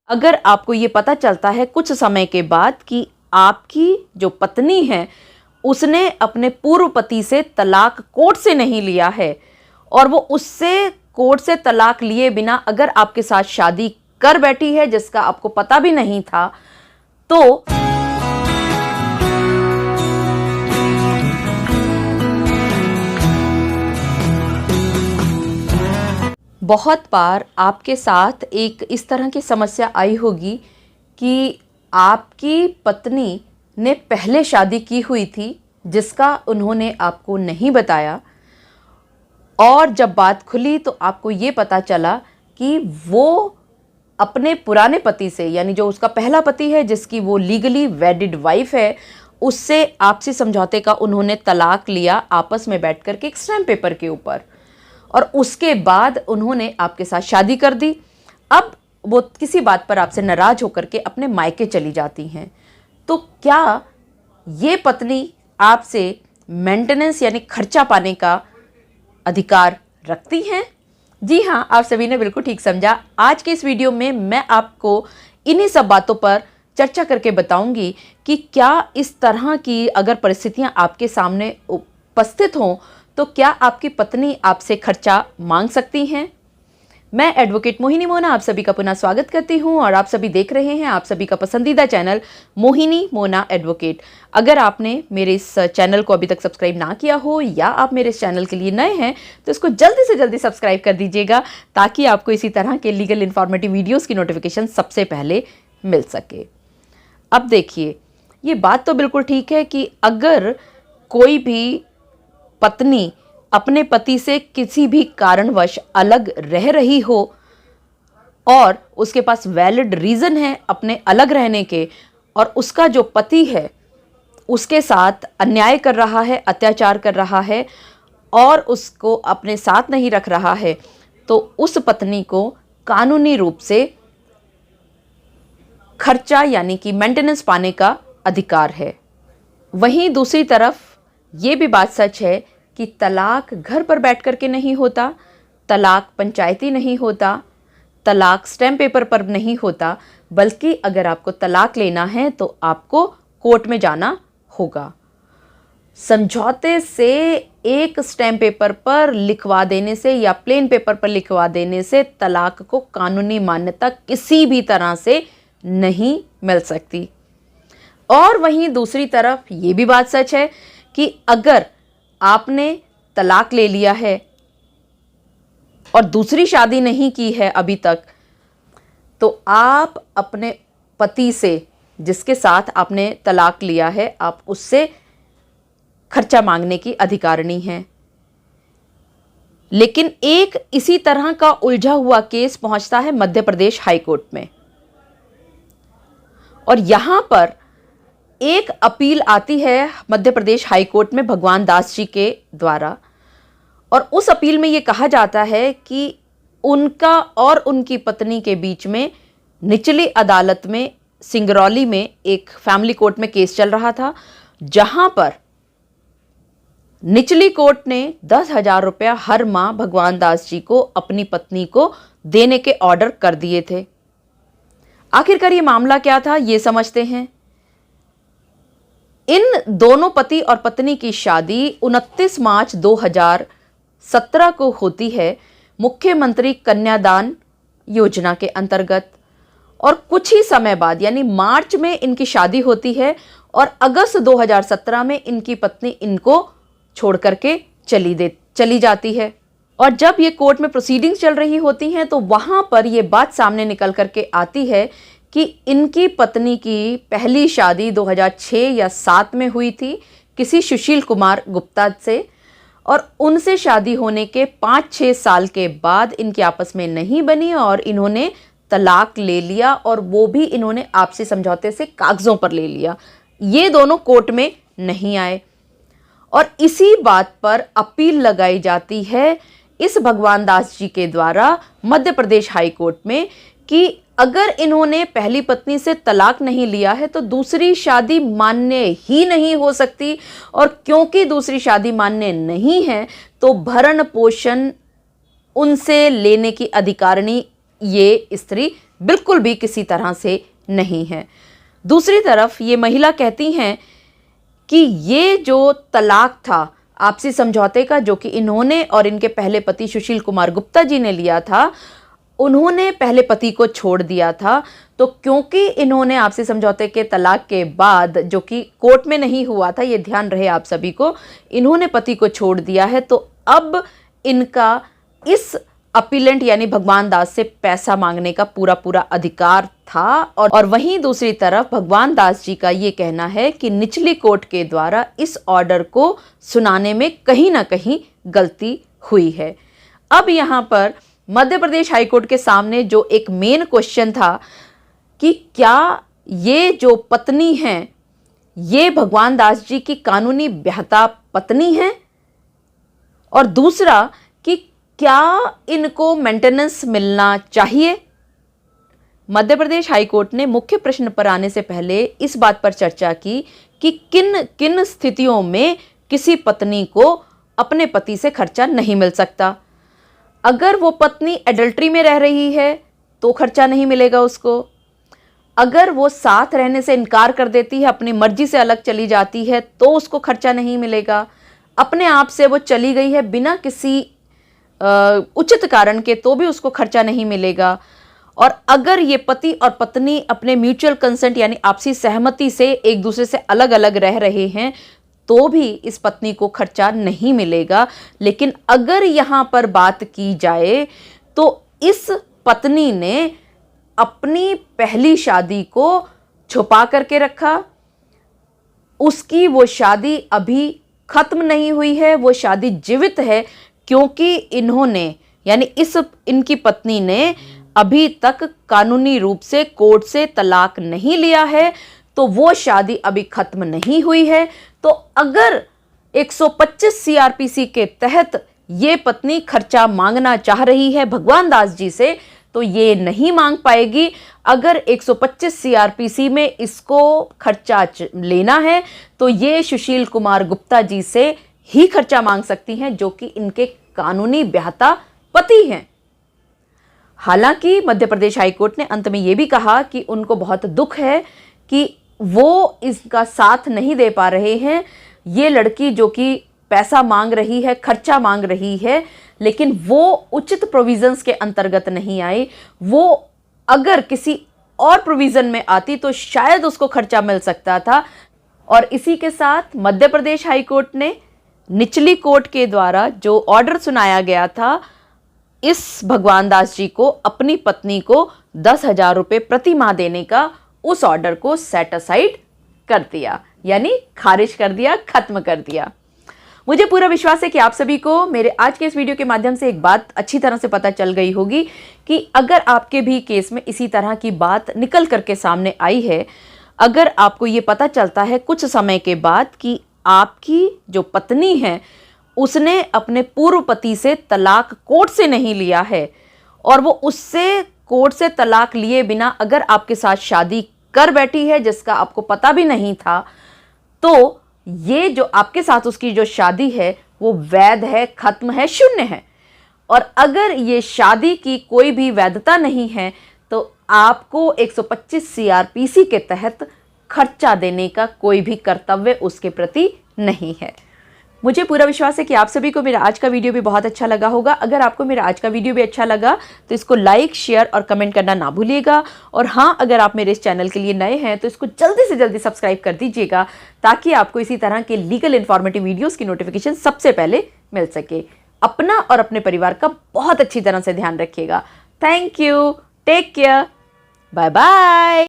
अगर आपको ये पता चलता है कुछ समय के बाद कि आपकी जो पत्नी है उसने अपने पूर्व पति से तलाक कोर्ट से नहीं लिया है और वो उससे कोर्ट से तलाक लिए बिना अगर आपके साथ शादी कर बैठी है जिसका आपको पता भी नहीं था, तो बहुत बार आपके साथ एक इस तरह की समस्या आई होगी कि आपकी पत्नी ने पहले शादी की हुई थी जिसका उन्होंने आपको नहीं बताया, और जब बात खुली तो आपको ये पता चला कि वो अपने पुराने पति से, यानी जो उसका पहला पति है जिसकी वो लीगली वेडिड वाइफ है, उससे आपसी समझौते का उन्होंने तलाक लिया आपस में बैठ कर के एक स्टैम्प पेपर के ऊपर, और उसके बाद उन्होंने आपके साथ शादी कर दी। अब वो किसी बात पर आपसे नाराज होकर के अपने मायके चली जाती हैं, तो क्या ये पत्नी आपसे मेंटेनेंस यानी खर्चा पाने का अधिकार रखती हैं? जी हाँ, आप सभी ने बिल्कुल ठीक समझा। आज के इस वीडियो में मैं आपको इन्हीं सब बातों पर चर्चा करके बताऊंगी कि क्या इस तरह की अगर परिस्थितियां आपके सामने उपस्थित हों तो क्या आपकी पत्नी आपसे खर्चा मांग सकती हैं। मैं एडवोकेट मोहिनी मोना आप सभी का पुनः स्वागत करती हूं और आप सभी देख रहे हैं आप सभी का पसंदीदा चैनल मोहिनी मोना एडवोकेट। अगर आपने मेरे इस चैनल को अभी तक सब्सक्राइब ना किया हो या आप मेरे इस चैनल के लिए नए हैं तो इसको जल्दी से जल्दी सब्सक्राइब कर दीजिएगा ताकि आपको इसी तरह के लीगल इन्फॉर्मेटिव वीडियोज़ की नोटिफिकेशन सबसे पहले मिल सके। अब देखिए, ये बात तो बिल्कुल ठीक है कि अगर कोई भी पत्नी अपने पति से किसी भी कारणवश अलग रह रही हो और उसके पास वैलिड रीज़न है अपने अलग रहने के, और उसका जो पति है उसके साथ अन्याय कर रहा है, अत्याचार कर रहा है और उसको अपने साथ नहीं रख रहा है, तो उस पत्नी को कानूनी रूप से खर्चा यानी कि मेंटेनेंस पाने का अधिकार है। वहीं दूसरी तरफ ये भी बात सच है कि तलाक घर पर बैठ कर के नहीं होता, तलाक पंचायती नहीं होता, तलाक स्टैम्प पेपर पर नहीं होता, बल्कि अगर आपको तलाक लेना है तो आपको कोर्ट में जाना होगा। समझौते से एक स्टैम्प पेपर पर लिखवा देने से या प्लेन पेपर पर लिखवा देने से तलाक को कानूनी मान्यता किसी भी तरह से नहीं मिल सकती। और वहीं दूसरी तरफ ये भी बात सच है कि अगर आपने तलाक ले लिया है और दूसरी शादी नहीं की है अभी तक, तो आप अपने पति से जिसके साथ आपने तलाक लिया है आप उससे खर्चा मांगने की अधिकारिणी हैं। लेकिन एक इसी तरह का उलझा हुआ केस पहुंचता है मध्य प्रदेश हाई कोर्ट में, और यहां पर एक अपील आती है मध्य प्रदेश हाई कोर्ट में भगवान दास जी के द्वारा, और उस अपील में ये कहा जाता है कि उनका और उनकी पत्नी के बीच में निचली अदालत में सिंगरौली में एक फैमिली कोर्ट में केस चल रहा था, जहां पर निचली कोर्ट ने 10,000 रुपया हर माह भगवान दास जी को अपनी पत्नी को देने के ऑर्डर कर दिए थे। आखिरकार ये मामला क्या था ये समझते हैं। इन दोनों पति और पत्नी की शादी 29 मार्च 2017 को होती है मुख्यमंत्री कन्यादान योजना के अंतर्गत, और कुछ ही समय बाद यानी मार्च में इनकी शादी होती है और अगस्त 2017 में इनकी पत्नी इनको छोड़ करके चली जाती है। और जब ये कोर्ट में प्रोसीडिंग्स चल रही होती हैं तो वहां पर ये बात सामने निकल करके आती है कि इनकी पत्नी की पहली शादी 2006 या 7 में हुई थी किसी सुशील कुमार गुप्ता से, और उनसे शादी होने के 5-6 साल के बाद इनकी आपस में नहीं बनी और इन्होंने तलाक ले लिया, और वो भी इन्होंने आपसी समझौते से कागजों पर ले लिया। ये दोनों कोर्ट में नहीं आए और इसी बात पर अपील लगाई जाती है इस भगवान दास जी के द्वारा मध्य प्रदेश हाई कोर्ट में कि अगर इन्होंने पहली पत्नी से तलाक नहीं लिया है तो दूसरी शादी मान्य ही नहीं हो सकती, और क्योंकि दूसरी शादी मान्य नहीं है तो भरण पोषण उनसे लेने की अधिकारिणी ये स्त्री बिल्कुल भी किसी तरह से नहीं है। दूसरी तरफ ये महिला कहती हैं कि ये जो तलाक था आपसी समझौते का, जो कि इन्होंने और इनके पहले पति सुशील कुमार गुप्ता जी ने लिया था, उन्होंने पहले पति को छोड़ दिया था। तो क्योंकि इन्होंने आपसी समझौते के तलाक के बाद, जो कि कोर्ट में नहीं हुआ था, ये ध्यान रहे आप सभी को, इन्होंने पति को छोड़ दिया है, तो अब इनका इस अपीलेंट यानी भगवान दास से पैसा मांगने का पूरा पूरा अधिकार था। और वहीं दूसरी तरफ भगवान दास जी का ये कहना है कि निचली कोर्ट के द्वारा इस ऑर्डर को सुनाने में कहीं ना कहीं गलती हुई है। अब यहाँ पर मध्य प्रदेश हाईकोर्ट के सामने जो एक मेन क्वेश्चन था कि क्या ये जो पत्नी हैं ये भगवान दास जी की कानूनी ब्याहता पत्नी हैं, और दूसरा कि क्या इनको मेंटेनेंस मिलना चाहिए। मध्य प्रदेश हाईकोर्ट ने मुख्य प्रश्न पर आने से पहले इस बात पर चर्चा की कि किन किन स्थितियों में किसी पत्नी को अपने पति से खर्चा नहीं मिल सकता। अगर वो पत्नी एडल्ट्री में रह रही है तो खर्चा नहीं मिलेगा उसको। अगर वो साथ रहने से इनकार कर देती है, अपनी मर्जी से अलग चली जाती है, तो उसको खर्चा नहीं मिलेगा। अपने आप से वो चली गई है बिना किसी उचित कारण के, तो भी उसको खर्चा नहीं मिलेगा। और अगर ये पति और पत्नी अपने म्यूचुअल कंसेंट यानी आपसी सहमति से एक दूसरे से अलग अलग रह रहे हैं, तो भी इस पत्नी को खर्चा नहीं मिलेगा। लेकिन अगर यहाँ पर बात की जाए तो इस पत्नी ने अपनी पहली शादी को छुपा करके रखा। उसकी वो शादी अभी खत्म नहीं हुई है, वो शादी जीवित है, क्योंकि इन्होंने यानी इनकी पत्नी ने अभी तक कानूनी रूप से कोर्ट से तलाक नहीं लिया है, तो वो शादी अभी खत्म नहीं हुई है। तो अगर 125 सीआरपीसी के तहत ये पत्नी खर्चा मांगना चाह रही है भगवान दास जी से, तो ये नहीं मांग पाएगी। अगर 125 सीआरपीसी में इसको खर्चा लेना है तो ये सुशील कुमार गुप्ता जी से ही खर्चा मांग सकती हैं, जो कि इनके कानूनी ब्याहता पति हैं। हालांकि मध्य प्रदेश हाईकोर्ट ने अंत में यह भी कहा कि उनको बहुत दुख है कि वो इसका साथ नहीं दे पा रहे हैं। ये लड़की जो कि पैसा मांग रही है, खर्चा मांग रही है, लेकिन वो उचित प्रोविजंस के अंतर्गत नहीं आई। वो अगर किसी और प्रोविजन में आती तो शायद उसको खर्चा मिल सकता था। और इसी के साथ मध्य प्रदेश हाईकोर्ट ने निचली कोर्ट के द्वारा जो ऑर्डर सुनाया गया था, इस भगवान दास जी को अपनी पत्नी को 10,000 रुपये प्रति माह देने का, उस ऑर्डर को सेट असाइड कर दिया, यानी खारिज कर दिया, खत्म कर दिया। मुझे पूरा विश्वास है कि आप सभी को मेरे आज के इस वीडियो के माध्यम से एक बात अच्छी तरह से पता चल गई होगी कि अगर आपके भी केस में इसी तरह की बात निकल करके सामने आई है, अगर आपको ये पता चलता है कुछ समय के बाद कि आपकी जो पत्नी है उसने अपने पूर्व पति से तलाक कोर्ट से नहीं लिया है और वो उससे कोर्ट से तलाक लिए बिना अगर आपके साथ शादी कर बैठी है जिसका आपको पता भी नहीं था, तो ये जो आपके साथ उसकी जो शादी है वो वैध है, खत्म है, शून्य है। और अगर ये शादी की कोई भी वैधता नहीं है तो आपको 125 सीआरपीसी के तहत खर्चा देने का कोई भी कर्तव्य उसके प्रति नहीं है। मुझे पूरा विश्वास है कि आप सभी को मेरा आज का वीडियो भी बहुत अच्छा लगा होगा। अगर आपको मेरा आज का वीडियो भी अच्छा लगा तो इसको लाइक, शेयर और कमेंट करना ना भूलिएगा। और हाँ, अगर आप मेरे इस चैनल के लिए नए हैं तो इसको जल्दी से जल्दी सब्सक्राइब कर दीजिएगा, ताकि आपको इसी तरह के लीगल इन्फॉर्मेटिव वीडियोज़ की नोटिफिकेशन सबसे पहले मिल सके। अपना और अपने परिवार का बहुत अच्छी तरह से ध्यान रखिएगा। Thank you, take care, bye bye.